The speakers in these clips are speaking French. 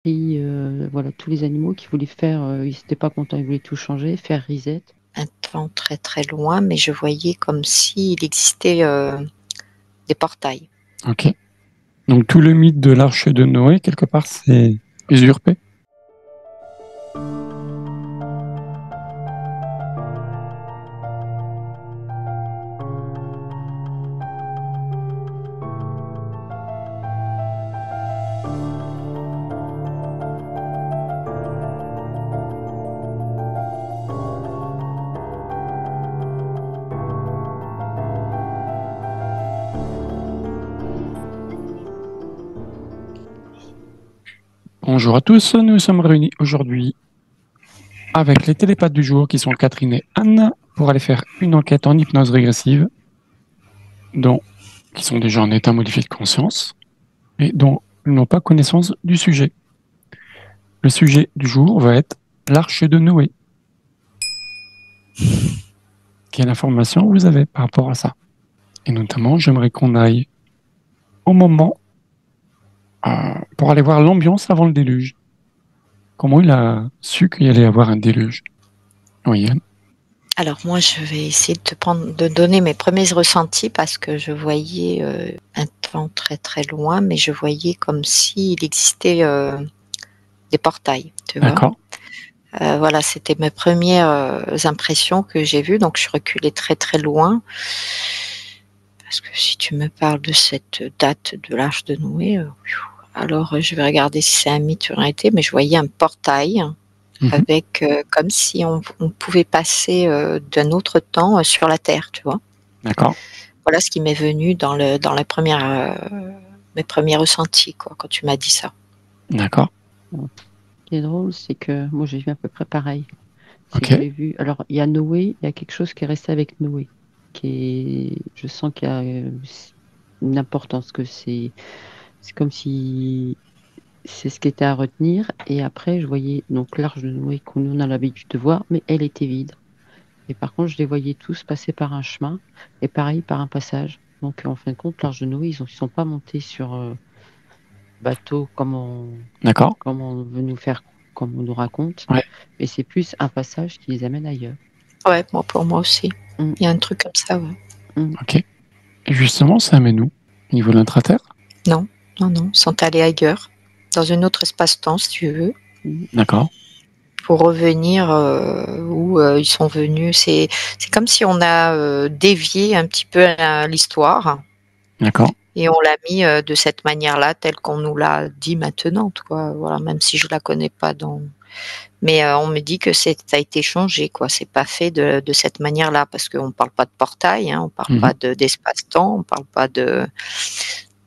voilà, tous les animaux qui voulaient faire, ils n'étaient pas contents, ils voulaient tout changer, faire reset. Un temps très très loin, mais je voyais comme s'il existait des portails. Ok. Donc tout le mythe de l'arche de Noé, quelque part, c'est usurpé. Bonjour à tous, nous sommes réunis aujourd'hui avec les télépathes du jour qui sont Catherine et Anne pour aller faire une enquête en hypnose régressive qui sont déjà en état modifié de conscience et dont ils n'ont pas connaissance du sujet. Le sujet du jour va être l'arche de Noé. Quelle information vous avez par rapport à ça? Et notamment, j'aimerais qu'on aille au moment pour aller voir l'ambiance avant le déluge. Comment il a su qu'il allait y avoir un déluge? Oui, Anne. Alors moi, je vais essayer de donner mes premiers ressentis parce que je voyais un temps très très loin, mais je voyais comme s'il existait des portails, tu vois. D'accord. Voilà, c'était mes premières impressions que j'ai vues, donc je reculais très très loin. Parce que si tu me parles de cette date de l'Arche de Noé, alors je vais regarder si c'est un mythe ou une réalité, mais je voyais un portail avec comme si on pouvait passer d'un autre temps sur la Terre, tu vois. D'accord. Voilà ce qui m'est venu dans la première, mes premiers ressentis, quoi, quand tu m'as dit ça. D'accord. Ce qui est drôle, c'est que moi j'ai vu à peu près pareil. C'est Ok. que j'ai vu. Alors il y a Noé, il y a quelque chose qui est resté avec Noé, je sens qu'il y a une importance, que c'est comme si c'est ce qui était à retenir. Et après, je voyais donc l'arche de Noé qu'on nous on a l'habitude de voir, mais elle était vide. Et par contre, je les voyais tous passer par un chemin et pareil par un passage. Donc en fin de compte, l'arche de Noé, ils sont pas montés sur bateau D'accord. comme on veut nous faire, comme on nous raconte. Ouais. Mais c'est plus un passage qui les amène ailleurs. Ouais, moi pour moi aussi. Mm. Il y a un truc comme ça, ouais. Mm. Ok. Et justement, ça amène où? Au niveau de l'intraterre? Non, non, non, ils sont allés ailleurs, dans un autre espace-temps, si tu veux. D'accord. Pour revenir où ils sont venus. C'est comme si on a dévié un petit peu l'histoire D'accord. et on l'a mis de cette manière-là, telle qu'on nous l'a dit maintenant, quoi. Voilà, même si je la connais pas mais on me dit que ça a été changé, quoi. C'est pas fait de cette manière-là parce qu'on parle pas de portail, hein, on parle pas d'espace-temps, on parle pas de.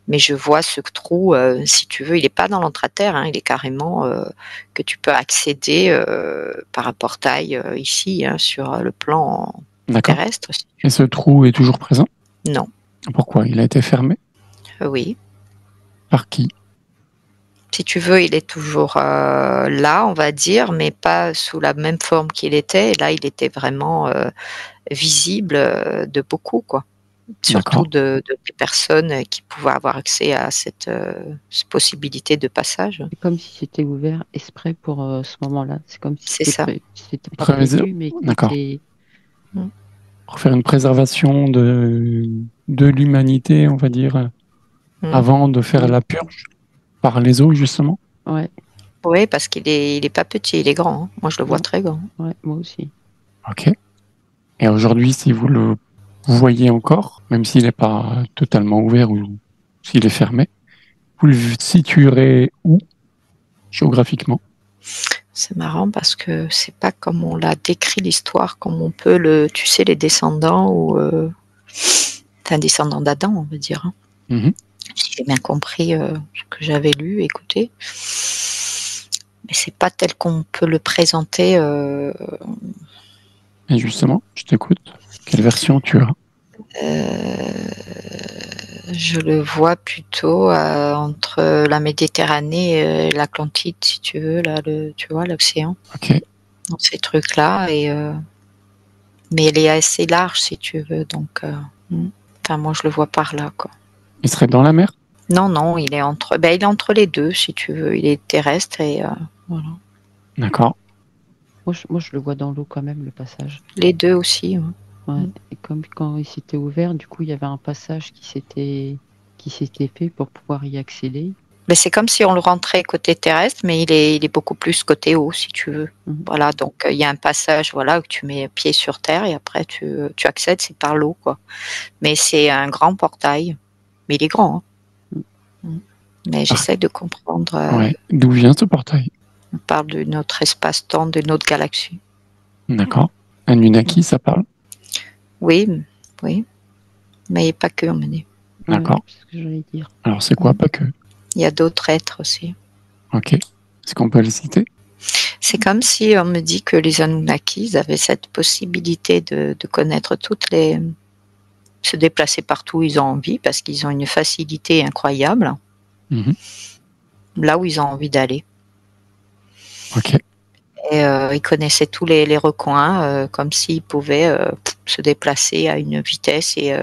Mais je vois ce trou, si tu veux, il est pas dans l'entre-terre, hein, il est carrément que tu peux accéder par un portail ici, hein, sur le plan D'accord. terrestre. Et ce trou est toujours présent? Non. Pourquoi? Il a été fermé? Oui. Par qui? Si tu veux, il est toujours là, on va dire, mais pas sous la même forme qu'il était. Et là, il était vraiment visible de beaucoup, quoi. Surtout de des personnes qui pouvaient avoir accès à cette possibilité de passage. C'est comme si c'était ouvert exprès pour ce moment-là. C'est comme si C'est ça. c'était pas prévu, mais qui D'accord. était. Pour faire une préservation de l'humanité, on va dire, avant de faire la purge par les eaux, justement. Ouais. Oui, parce qu'il est pas petit, il est grand, hein. Moi, je le vois très grand. Ouais, moi aussi. Ok. Et aujourd'hui, si vous le voyez encore, même s'il n'est pas totalement ouvert ou s'il est fermé, vous le situerez où géographiquement? C'est marrant parce que c'est pas comme on l'a décrit l'histoire, comme on peut tu sais, les descendants ou un descendant d'Adam, on veut dire. Hein. Si j'ai bien compris ce que j'avais lu, écouté. Mais c'est pas tel qu'on peut le présenter. Et justement, je t'écoute. Quelle version tu as? Je le vois plutôt entre la Méditerranée et l'Atlantide, si tu veux, là, tu vois, l'océan. Ok. Dans ces trucs-là, mais elle est assez large, si tu veux, donc. Enfin, moi, je le vois par là, quoi. Il serait dans la mer? Non, non, il est entre les deux, si tu veux. Il est terrestre et voilà. D'accord. Moi, je le vois dans l'eau quand même, le passage. Les deux aussi. Ouais. Ouais. Et comme quand il s'était ouvert, du coup, il y avait un passage qui s'était fait pour pouvoir y accéder. Mais c'est comme si on le rentrait côté terrestre, mais il est beaucoup plus côté eau, si tu veux. Voilà, donc il y a un passage, voilà, où tu mets pied sur terre et après tu accèdes, c'est par l'eau, quoi. Mais c'est un grand portail, mais il est grand. Hein. Mais j'essaie de comprendre. Ouais. D'où vient ce portail? On parle de notre espace-temps, de notre galaxie. D'accord. Anunnaki, ça parle? Oui, oui, mais pas que, on me dit. D'accord. C'est ce que j'allais dire. Alors c'est quoi, pas que? Il y a d'autres êtres aussi. Ok. Est-ce qu'on peut les citer? C'est comme si on me dit que les Anunnakis avaient cette possibilité de connaître se déplacer partout où ils ont envie parce qu'ils ont une facilité incroyable là où ils ont envie d'aller. Ok. Et ils connaissaient tous les recoins comme s'ils pouvaient se déplacer à une vitesse et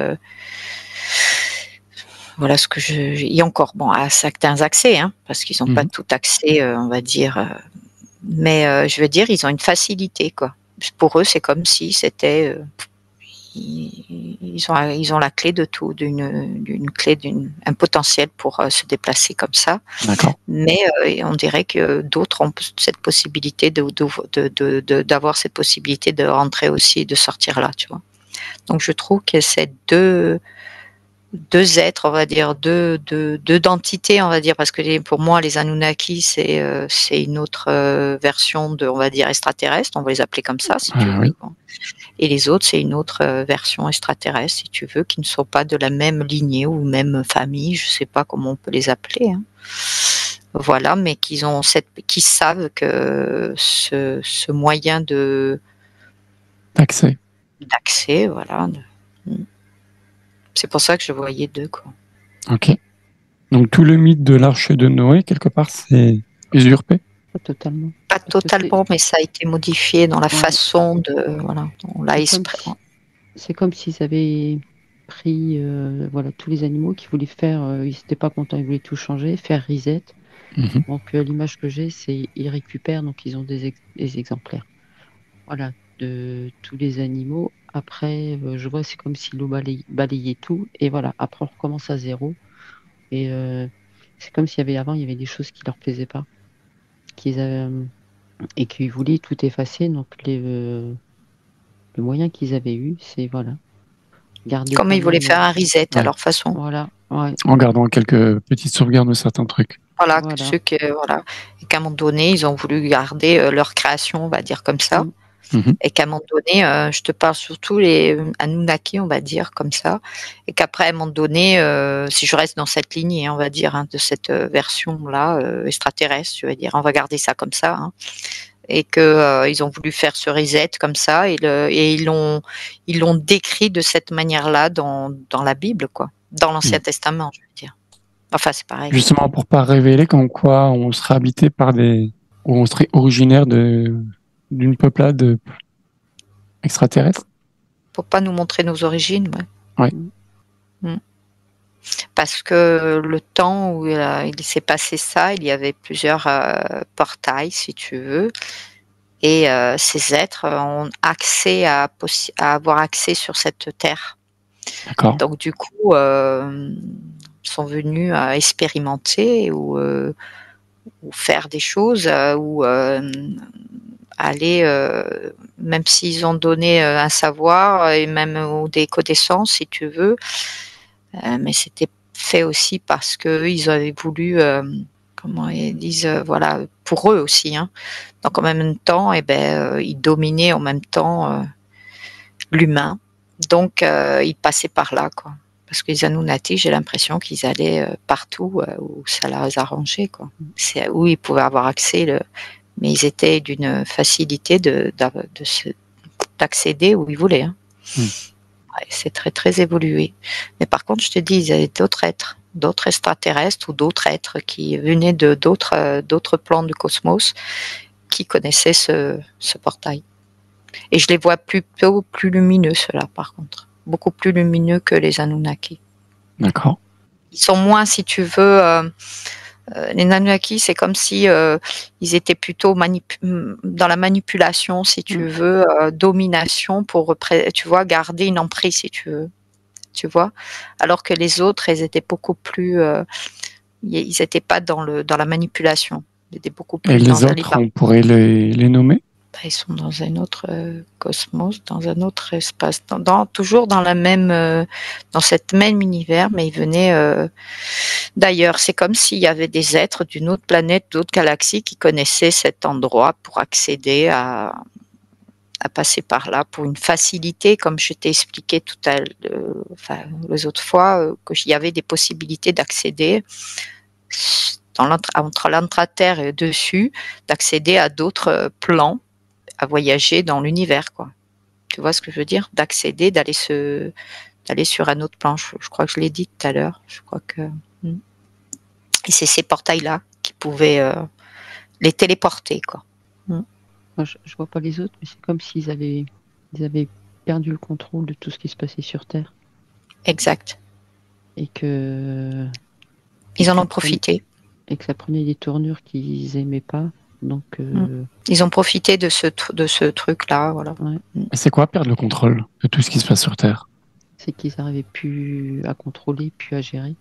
voilà ce que il y a encore à certains accès parce qu'ils n'ont pas tout accès on va dire mais je veux dire ils ont une facilité quoi. Pour eux c'est comme si c'était ils ont la clé de tout, un potentiel pour se déplacer comme ça. D'accord. Mais on dirait que d'autres ont cette possibilité d'avoir cette possibilité de rentrer aussi et de sortir là, tu vois. Donc je trouve que c'est deux êtres, on va dire, deux entités, on va dire, parce que pour moi les Anunnaki c'est une autre version de, on va dire, extraterrestre, on va les appeler comme ça si tu veux. Oui. Et les autres, c'est une autre version extraterrestre, si tu veux, qui ne sont pas de la même lignée ou même famille, je ne sais pas comment on peut les appeler. Voilà, mais qui savent que ce moyen d'accès, voilà. C'est pour ça que je voyais deux, quoi. Ok. Donc tout le mythe de l'arche de Noé, quelque part, c'est usurpé? Pas totalement. Pas totalement, mais ça a été modifié dans la façon voilà, on l'a c'est comme s'ils avaient pris voilà, tous les animaux qui voulaient faire, ils n'étaient pas contents, ils voulaient tout changer, faire reset. Donc l'image que j'ai, c'est ils récupèrent, donc ils ont des exemplaires. Voilà, de tous les animaux. Après, je vois, c'est comme si l'eau balayait tout. Et voilà, après, on recommence à zéro. Et c'est comme s'il y avait avant, il y avait des choses qui leur plaisaient pas. Et qu'ils voulaient tout effacer. Donc, le moyen qu'ils avaient eu, c'est voilà. Garder comme ils voulaient faire un reset à leur façon. Voilà. Ouais. En gardant quelques petites sauvegardes de certains trucs. Voilà. Et qu'à un moment donné, ils ont voulu garder leur création, on va dire comme ça. Et qu'à un moment donné, je te parle surtout les Anunnaki, on va dire comme ça, et qu'après à un moment donné, si je reste dans cette lignée, on va dire, de cette version-là extraterrestre, je vais dire, on va garder ça comme ça, et que ils ont voulu faire ce reset comme ça, et ils l'ont décrit de cette manière-là dans la Bible, quoi, dans l'Ancien Testament, je veux dire. Enfin, c'est pareil. Justement, pour pas révéler comme quoi on serait habité par ou on serait originaire d'une peuplade extraterrestre. Pour pas nous montrer nos origines, ouais. Parce que le temps où il s'est passé ça, il y avait plusieurs portails, si tu veux, et ces êtres ont accès à avoir accès sur cette terre. D'accord. Donc du coup, sont venus à expérimenter ou faire des choses ou aller, même s'ils ont donné un savoir et même ou des connaissances, si tu veux, mais c'était fait aussi parce que ils avaient voulu, comment ils disent, voilà, pour eux aussi. Donc en même temps, ils dominaient en même temps l'humain. Donc ils passaient par là, quoi. Parce que les Anunnaki, j'ai l'impression qu'ils allaient partout où ça les arrangeait, quoi. C'est où ils pouvaient avoir accès, mais ils étaient d'une facilité d'accéder où ils voulaient. Ouais, c'est très très évolué. Mais par contre, je te dis, il y avait d'autres êtres, d'autres extraterrestres ou d'autres êtres qui venaient de d'autres plans du cosmos qui connaissaient ce portail. Et je les vois plutôt plus lumineux, ceux-là, par contre. Beaucoup plus lumineux que les Anunnaki. D'accord. ils sont moins, si tu veux, les Anunnaki, c'est comme si ils étaient plutôt dans la manipulation, si tu veux, domination pour, tu vois, garder une emprise, si tu veux, tu vois. Alors que les autres, ils étaient beaucoup plus, ils n'étaient pas dans la manipulation. Ils étaient beaucoup plus Et les autres, on pourrait les nommer? Ils sont dans un autre cosmos, dans un autre espace, toujours dans dans cette même univers, mais ils venaient d'ailleurs. C'est comme s'il y avait des êtres d'une autre planète, d'autres galaxies qui connaissaient cet endroit pour accéder à passer par là pour une facilité, comme je t'ai expliqué tout à l'heure, les autres fois, qu'il y avait des possibilités d'accéder entre l'intra-terre et dessus, d'accéder à d'autres plans, à voyager dans l'univers, quoi. Tu vois ce que je veux dire? D'accéder, d'aller sur un autre plan. Je crois que je l'ai dit tout à l'heure. Je crois que et c'est ces portails-là qui pouvaient les téléporter, quoi. Moi, je vois pas les autres, mais c'est comme s'ils avaient perdu le contrôle de tout ce qui se passait sur Terre. Exact. Et que ils en ont profité. Et que ça prenait des tournures qu'ils aimaient pas. Donc, ils ont profité de ce truc-là, voilà. Ouais. C'est quoi perdre le contrôle de tout ce qui se passe sur Terre? C'est qu'ils n'arrivaient plus à contrôler, plus à gérer.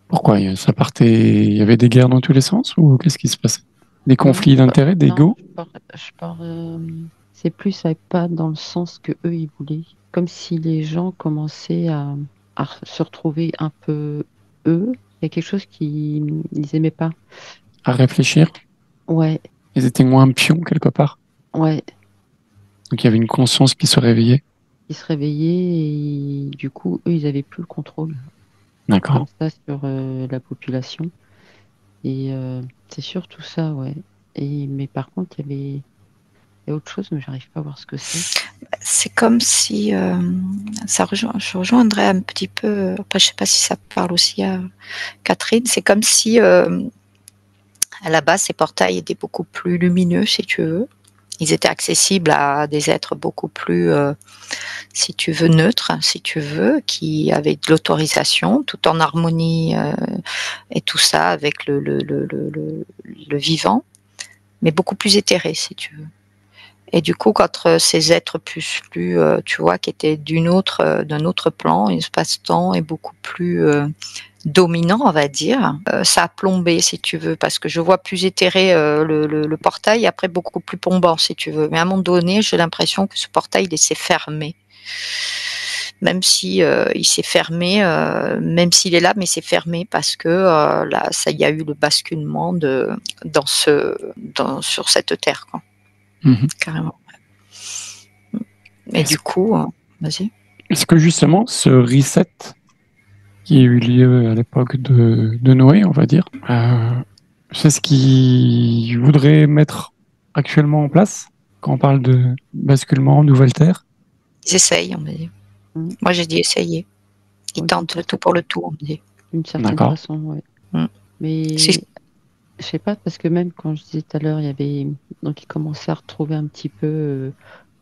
Pourquoi? Ça partait, il y avait des guerres dans tous les sens ou qu'est-ce qui se passait? Des conflits d'intérêts, d'ego? C'est plus ça pas dans le sens que eux ils voulaient. Comme si les gens commençaient à se retrouver un peu eux. Il y a quelque chose qu'ils aimaient pas. À réfléchir? Ouais. Ils étaient moins pions quelque part? Ouais. Donc il y avait une conscience qui se réveillait? Ils se réveillaient et du coup, eux, ils avaient plus le contrôle. D'accord. Comme ça sur la population. Et c'est surtout ça, ouais. Mais par contre, il y a autre chose, mais j'arrive pas à voir ce que c'est. C'est comme si je rejoindrais un petit peu. Après, je sais pas si ça parle aussi à Catherine. C'est comme si à la base, ces portails étaient beaucoup plus lumineux, si tu veux. Ils étaient accessibles à des êtres beaucoup plus, si tu veux, neutres, si tu veux, qui avaient de l'autorisation, tout en harmonie et tout ça avec le vivant, mais beaucoup plus éthéré, si tu veux. Et du coup, quand ces êtres plus, tu vois, qui étaient d'un autre plan, espace-temps est beaucoup plus dominant, on va dire, ça a plombé, si tu veux, parce que je vois plus éthéré le portail, et après beaucoup plus plombant, si tu veux. Mais à un moment donné, j'ai l'impression que ce portail, il s'est fermé. Même si il s'est fermé, même s'il est là, mais c'est fermé parce que là, il y a eu le basculement sur cette terre, quoi. Carrément. Et du coup, vas-y. Est-ce que justement, ce reset qui a eu lieu à l'époque de Noé, on va dire, c'est ce qu'ils voudraient mettre actuellement en place quand on parle de basculement, nouvelle terre? Ils essayent, on me dit. Moi, j'ai dit essayer. Ils tentent le tout pour le tout, on me dit. D'une certaine façon, ouais. Mais je sais pas, parce que même quand je disais tout à l'heure, donc ils commençaient à retrouver un petit peu,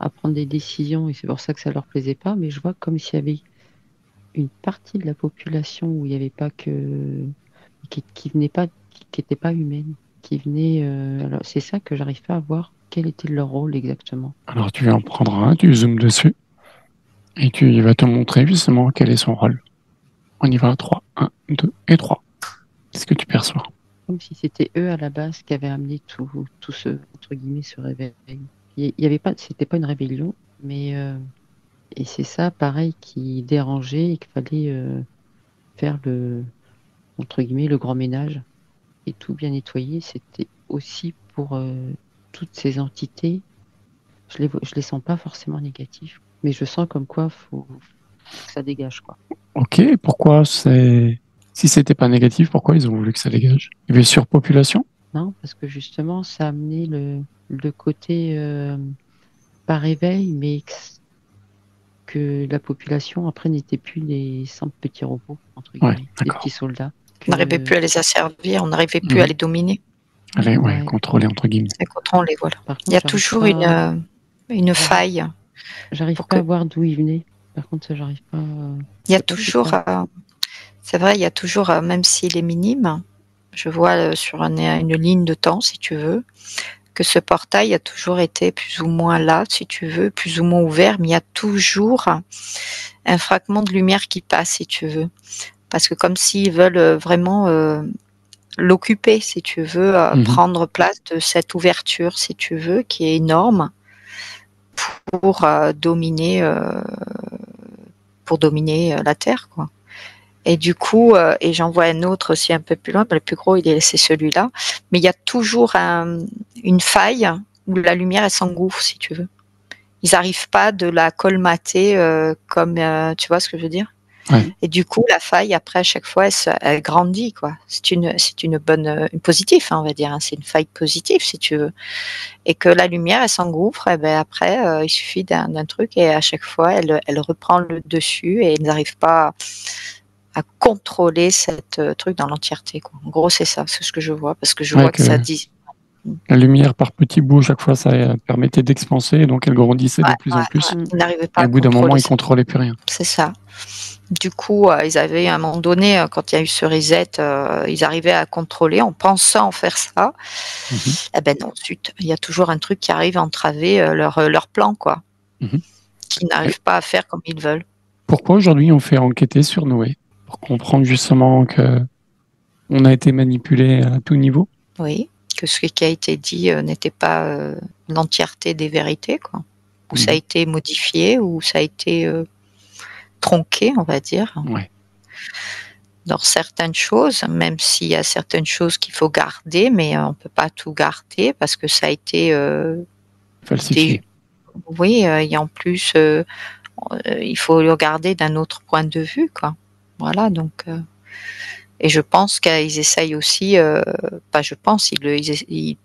à prendre des décisions, et c'est pour ça que ça leur plaisait pas. Mais je vois comme s'il y avait une partie de la population où il n'y avait pas qui venait pas, qui n'était pas humaine, qui venait. Alors c'est ça que j'arrive pas à voir. Quel était leur rôle exactement? Alors tu vas en prendre un, tu zoomes dessus, et il va te montrer justement quel est son rôle. On y va, 3, 1, 2 et 3. Qu'est-ce que tu perçois? Comme si c'était eux à la base qui avaient amené tout ce, entre guillemets, ce réveil. Il y avait pas, c'était pas une rébellion, mais et c'est ça, pareil, qui dérangeait et qu'il fallait faire entre guillemets, le grand ménage et tout bien nettoyer. C'était aussi pour toutes ces entités. Je les sens pas forcément négatifs, mais je sens comme quoi faut que ça dégage, quoi. Ok, pourquoi si c'était pas négatif, pourquoi ils ont voulu que ça dégage? Il y avait surpopulation? Non, parce que justement, ça a amené le côté pas réveil, mais que la population après n'était plus des simples petits robots, entre guillemets, des petits soldats. On n'arrivait plus à les asservir, on n'arrivait plus à les dominer. Allez, contrôler, entre guillemets. Et contrôler, voilà. Contre, il y a toujours une faille. J'arrive pas à voir d'où ils venaient. Par contre, ça, j'arrive pas. Il y a toujours. C'est vrai, il y a toujours, même s'il est minime, je vois sur une ligne de temps, si tu veux, que ce portail a toujours été plus ou moins là, si tu veux, plus ou moins ouvert, mais il y a toujours un fragment de lumière qui passe, si tu veux. Parce que comme s'ils veulent vraiment l'occuper, si tu veux, prendre place de cette ouverture, si tu veux, qui est énorme pour dominer la Terre, quoi. Et du coup, et j'en vois un autre aussi un peu plus loin, le plus gros, c'est celui-là. Mais il y a toujours une faille où la lumière, elle s'engouffre, si tu veux. Ils n'arrivent pas de la colmater comme, tu vois ce que je veux dire? Ouais. Et du coup, la faille, après, à chaque fois, elle grandit, quoi. C'est une bonne, une positive, hein, on va dire. Hein. C'est une faille positive, si tu veux. Et que la lumière, elle s'engouffre, et ben après, il suffit d'un truc, et à chaque fois, elle reprend le dessus, et ils n'arrivent pas à contrôler cette truc dans l'entièreté, quoi. En gros, c'est ça, c'est ce que je vois, parce que je vois que ça dit. La lumière par petits bouts, chaque fois, ça permettait d'expanser, donc elle grandissait de plus en plus. Ils n'arrivaient pas et au bout d'un moment, ils ne contrôlaient plus rien. C'est ça. Du coup, ils avaient, à un moment donné, quand il y a eu ce reset, ils arrivaient à contrôler en pensant faire ça. Eh ben non, zut, il y a toujours un truc qui arrive à entraver leur plan, quoi. Qu'ils n'arrivent pas à faire comme ils veulent. Pourquoi aujourd'hui on fait enquêter sur Noé? Pour comprendre justement que on a été manipulé à tout niveau? Oui, que ce qui a été dit n'était pas l'entièreté des vérités, quoi. Ou ça a été modifié, ou ça a été tronqué, on va dire. Ouais. Dans certaines choses, même s'il y a certaines choses qu'il faut garder, mais on peut pas tout garder parce que ça a été falsifié. Oui, et en plus, il faut le regarder d'un autre point de vue, quoi. Voilà, donc. Et je pense qu'ils essayent aussi, pas je pense, ils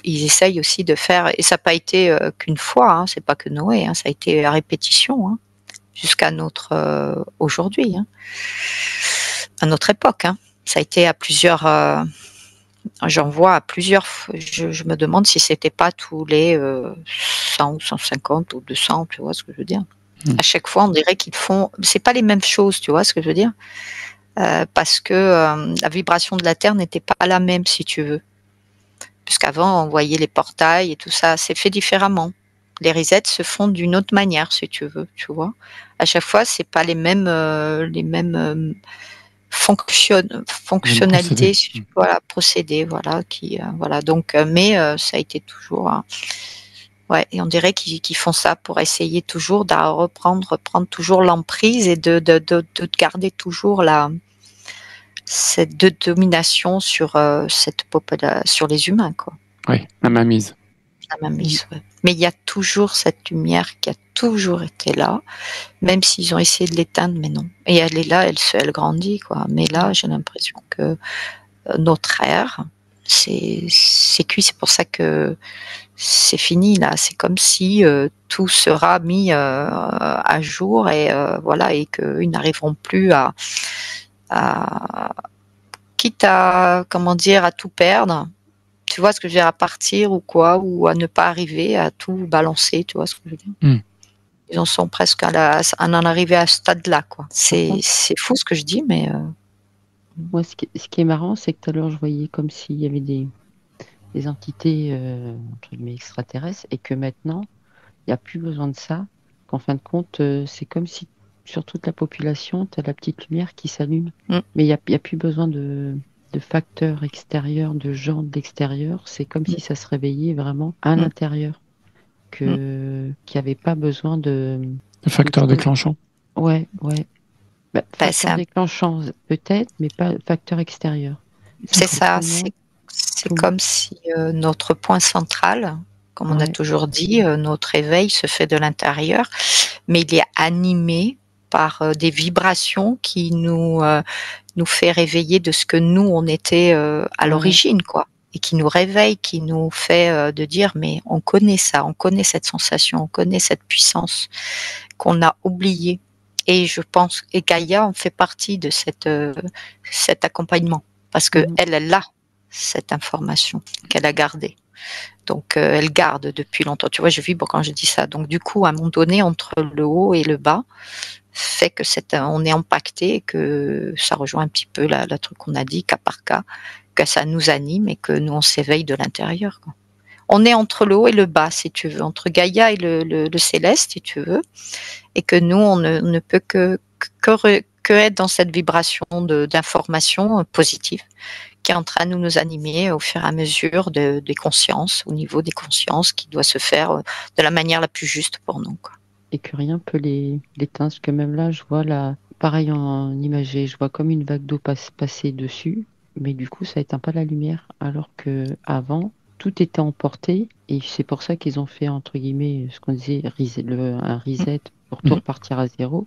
essayent aussi de faire, et ça n'a pas été qu'une fois, hein, c'est pas que Noé, hein, ça a été à répétition, hein, jusqu'à notre aujourd'hui, hein, à notre époque, hein. Ça a été à plusieurs, j'en vois à plusieurs, je me demande si c'était pas tous les 100 ou 150 ou 200, tu vois ce que je veux dire. À chaque fois, on dirait qu'ils font, c'est pas les mêmes choses, tu vois ce que je veux dire. Parce que la vibration de la Terre n'était pas la même, si tu veux. Puisqu'avant, on voyait les portails et tout ça, c'est fait différemment. Les resets se font d'une autre manière, si tu veux, tu vois. À chaque fois, c'est pas les mêmes fonctionnalités, voilà, procédés, voilà, voilà. Donc, mais ça a été toujours. Ouais, et on dirait qu'ils font ça pour essayer toujours de reprendre toujours l'emprise et de garder toujours cette domination sur sur les humains, quoi. Oui, la mainmise. La mainmise, ouais. Mais il y a toujours cette lumière qui a toujours été là, même s'ils ont essayé de l'éteindre, mais non. Et elle est là, elle grandit, quoi. Mais là, j'ai l'impression que notre ère, c'est cuit. C'est pour ça que c'est fini, là. C'est comme si tout sera mis à jour, et voilà, et qu'ils n'arriveront plus quitte à, comment dire, à tout perdre. Tu vois ce que je veux dire, à partir ou quoi, ou à ne pas arriver à tout balancer, tu vois ce que je veux dire. Ils en sont presque à en arriver à ce stade-là, quoi. C'est fou ce que je dis, mais... Moi, ce qui est marrant, c'est que tout à l'heure, je voyais comme s'il y avait des entités entre guillemets extraterrestres, et que maintenant, il n'y a plus besoin de ça. Qu'en fin de compte, c'est comme si sur toute la population, tu as la petite lumière qui s'allume. Mais il n'y a plus besoin de facteurs extérieurs, de gens de l'extérieur. C'est comme si ça se réveillait vraiment à l'intérieur. Qu'il n'y avait pas besoin de facteurs déclenchants. Ouais. Facteur déclenchant, peut-être, mais pas facteur extérieur. C'est ça, c'est comme si notre point central, comme on a toujours dit, notre éveil se fait de l'intérieur, mais il est animé par des vibrations qui nous fait réveiller de ce que nous, on était à l'origine, quoi. Et qui nous réveille, qui nous fait de dire, mais on connaît ça, on connaît cette sensation, on connaît cette puissance qu'on a oubliée. Et je pense, et Gaïa en fait partie de cet accompagnement, parce que elle a cette information qu'elle a gardée. Donc, elle garde depuis longtemps. Tu vois, je vibre quand je dis ça. Donc, du coup, à un moment donné, entre le haut et le bas, fait que on est impacté et que ça rejoint un petit peu la truc qu'on a dit, cas par cas, que ça nous anime et que nous, on s'éveille de l'intérieur, quoi. On est entre le haut et le bas, si tu veux, entre Gaïa et le céleste, si tu veux, et que nous, on ne peut que être dans cette vibration d'information positive qui est en train de nous animer au fur et à mesure des consciences, au niveau des consciences, qui doit se faire de la manière la plus juste pour nous, quoi. Et que rien peut l'éteindre, parce que même là, je vois pareil en imagé, je vois comme une vague d'eau passer dessus, mais du coup, ça éteint pas la lumière, alors que avant, tout était emporté, et c'est pour ça qu'ils ont fait, entre guillemets, ce qu'on disait, un reset pour tout repartir à zéro,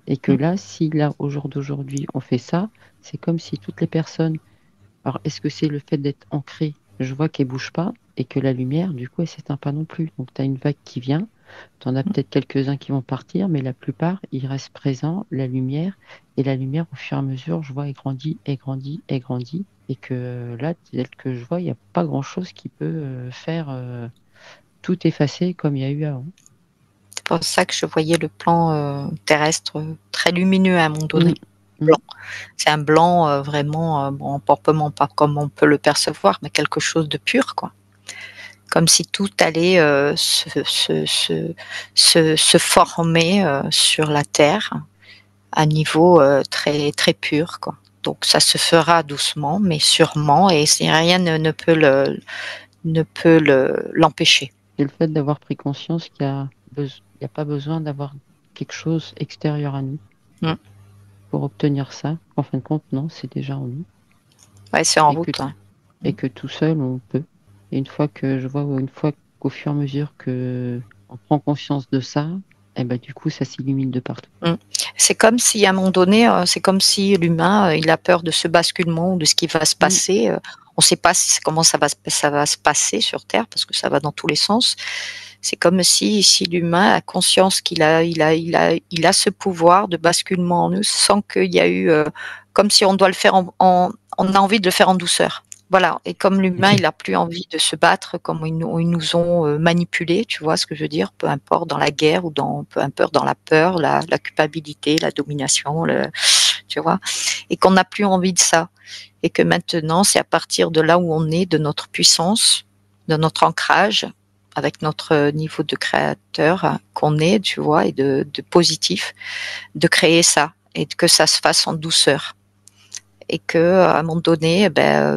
et que là, si là, au jour d'aujourd'hui, on fait ça, c'est comme si toutes les personnes. Alors, est-ce que c'est le fait d'être ancré? Je vois qu'elle bouge pas et que la lumière, du coup, elle s'éteint pas non plus. Donc, tu as une vague qui vient, tu en as peut-être quelques-uns qui vont partir, mais la plupart, ils restent présents, la lumière. Et la lumière, au fur et à mesure, je vois, elle grandit, elle grandit, elle grandit. Et que là, tel que je vois, il n'y a pas grand-chose qui peut faire tout effacer comme il y a eu avant. C'est pour ça que je voyais le plan terrestre très lumineux à un moment donné. Blanc. C'est un blanc vraiment, bon, pas comme on peut le percevoir, mais quelque chose de pur, quoi. Comme si tout allait se former sur la Terre à niveau très, très pur, quoi. Donc ça se fera doucement, mais sûrement, et rien ne peut l'empêcher. C'est le fait d'avoir pris conscience qu'il n'y a pas besoin d'avoir quelque chose extérieur à nous pour obtenir ça. En fin de compte, non, c'est déjà en nous. Ouais, c'est en route. Et que tout seul, on peut. Et une fois qu'au fur et à mesure que on prend conscience de ça, et ben du coup, ça s'illumine de partout. C'est comme si à un moment donné, c'est comme si l'humain, il a peur de ce basculement, de ce qui va se passer. On ne sait pas comment ça va se passer sur Terre, parce que ça va dans tous les sens. C'est comme si l'humain a conscience qu'il a ce pouvoir de basculement en nous, sans qu'il y a eu, comme si on doit le faire on a envie de le faire en douceur. Voilà. Et comme l'humain, il a plus envie de se battre, comme ils nous ont manipulés, tu vois ce que je veux dire, peu importe dans la guerre ou peu importe dans la peur, la culpabilité, la domination, tu vois, et qu'on n'a plus envie de ça. Et que maintenant, c'est à partir de là où on est, de notre puissance, de notre ancrage, avec notre niveau de créateur qu'on est, tu vois, et de positif, de créer ça, et que ça se fasse en douceur. Et que à un moment donné,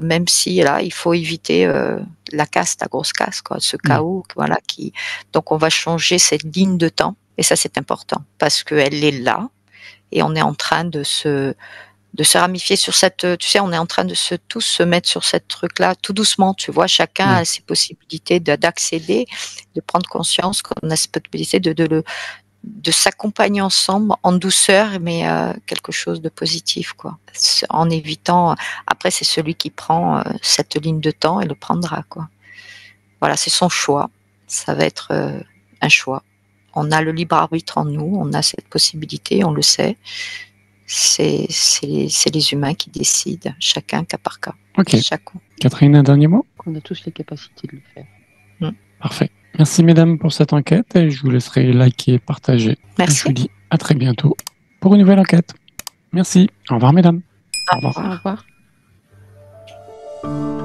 même si là, il faut éviter la grosse casse, quoi, ce chaos, voilà, donc on va changer cette ligne de temps, et ça c'est important parce qu'elle est là, et on est en train de se ramifier sur cette, tu sais, on est en train de tous se mettre sur cette truc-là, tout doucement, tu vois, chacun a ses possibilités d'accéder, de prendre conscience qu'on a cette possibilité de s'accompagner ensemble en douceur, mais quelque chose de positif, quoi. En évitant. Après, c'est celui qui prend cette ligne de temps et le prendra, quoi. Voilà, c'est son choix. Ça va être un choix. On a le libre arbitre en nous, on a cette possibilité, on le sait. C'est les humains qui décident, chacun cas par cas. Ok. Chacun. Catherine, un dernier mot? On a tous les capacités de le faire. Parfait. Merci mesdames pour cette enquête et je vous laisserai liker et partager. Merci. Et je vous dis à très bientôt pour une nouvelle enquête. Merci. Au revoir mesdames. Au revoir. Au revoir.